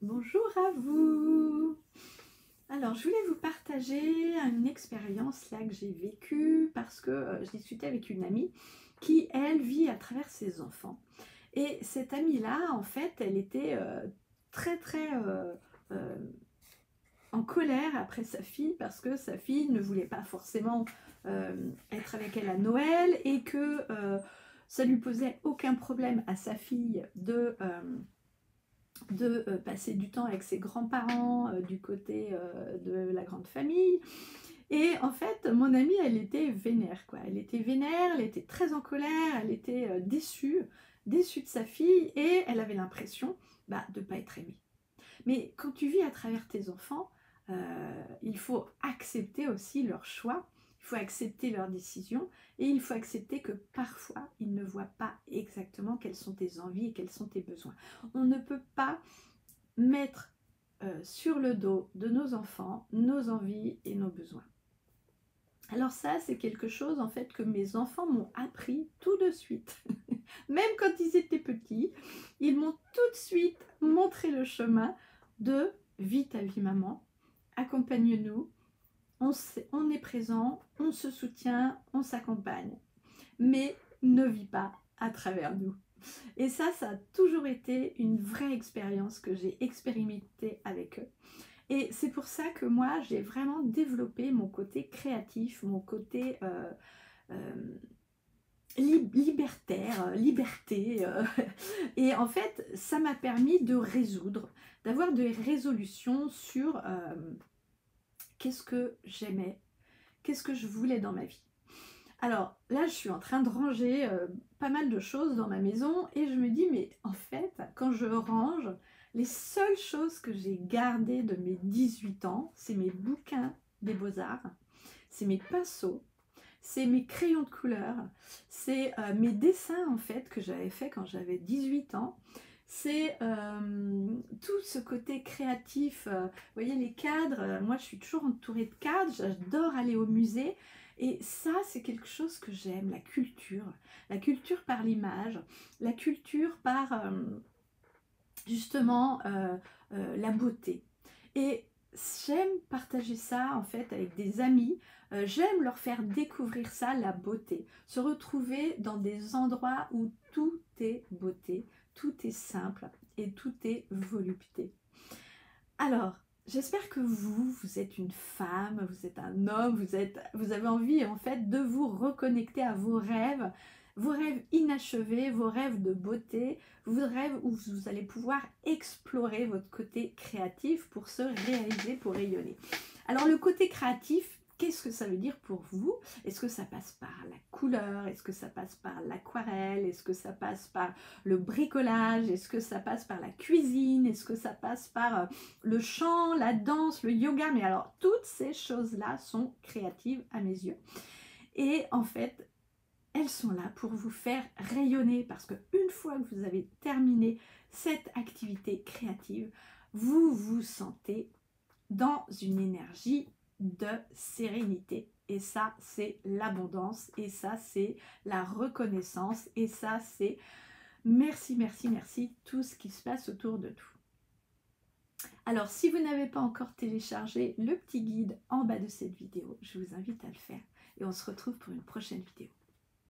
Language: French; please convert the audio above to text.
Bonjour à vous. Alors, je voulais vous partager une expérience là que j'ai vécue parce que je discutais avec une amie qui, elle, vit à travers ses enfants. Et cette amie-là, en fait, elle était très euh, en colère après sa fille parce que sa fille ne voulait pas forcément être avec elle à Noël et que ça lui posait aucun problème à sa fille de passer du temps avec ses grands-parents du côté de la grande famille. Et en fait, mon amie, elle était vénère, quoi. Elle était vénère, elle était très en colère, elle était déçue de sa fille, et elle avait l'impression de ne pas être aimée. Mais quand tu vis à travers tes enfants, il faut accepter aussi leurs choix, il faut accepter leurs décisions, et il faut accepter que parfois, ils ne voient pas exactement quelles sont tes envies et quels sont tes besoins. On ne peut pas mettre sur le dos de nos enfants nos envies et nos besoins. Alors ça, c'est quelque chose en fait que mes enfants m'ont appris tout de suite. Même quand ils étaient petits, ils m'ont tout de suite montré le chemin de vis ta vie maman, accompagne-nous, on est présent, on se soutient, on s'accompagne, mais ne vis pas à travers nous. Et ça a toujours été une vraie expérience que j'ai expérimentée avec eux. Et c'est pour ça que moi, j'ai vraiment développé mon côté créatif, mon côté euh, libertaire, liberté. Et en fait, ça m'a permis de résoudre, d'avoir des résolutions sur qu'est-ce que j'aimais, qu'est-ce que je voulais dans ma vie. Alors là, je suis en train de ranger pas mal de choses dans ma maison et je me dis, mais en fait, quand je range, les seules choses que j'ai gardées de mes 18 ans, c'est mes bouquins des beaux-arts, c'est mes pinceaux, c'est mes crayons de couleur, c'est mes dessins en fait que j'avais fait quand j'avais 18 ans. C'est tout ce côté créatif. Vous voyez les cadres, moi je suis toujours entourée de cadres, j'adore aller au musée. Et ça, c'est quelque chose que j'aime, la culture par l'image, la culture par justement la beauté. Et j'aime partager ça en fait avec des amis, j'aime leur faire découvrir ça, la beauté, se retrouver dans des endroits où tout est beauté, tout est simple et tout est volupté. Alors, j'espère que vous êtes une femme, vous êtes un homme, vous avez envie en fait de vous reconnecter à vos rêves inachevés, vos rêves de beauté, vos rêves où vous allez pouvoir explorer votre côté créatif pour se réaliser, pour rayonner. Alors le côté créatif, qu'est-ce que ça veut dire pour vous? Est-ce que ça passe par la couleur? Est-ce que ça passe par l'aquarelle? Est-ce que ça passe par le bricolage? Est-ce que ça passe par la cuisine? Est-ce que ça passe par le chant, la danse, le yoga? Mais alors, toutes ces choses-là sont créatives à mes yeux. Et en fait, elles sont là pour vous faire rayonner parce qu'une fois que vous avez terminé cette activité créative, vous vous sentez dans une énergie de sérénité. Et ça, c'est l'abondance. Et ça, c'est la reconnaissance. Et ça, c'est merci, merci, merci, tout ce qui se passe autour de tout. Alors, si vous n'avez pas encore téléchargé le petit guide en bas de cette vidéo, je vous invite à le faire. Et on se retrouve pour une prochaine vidéo.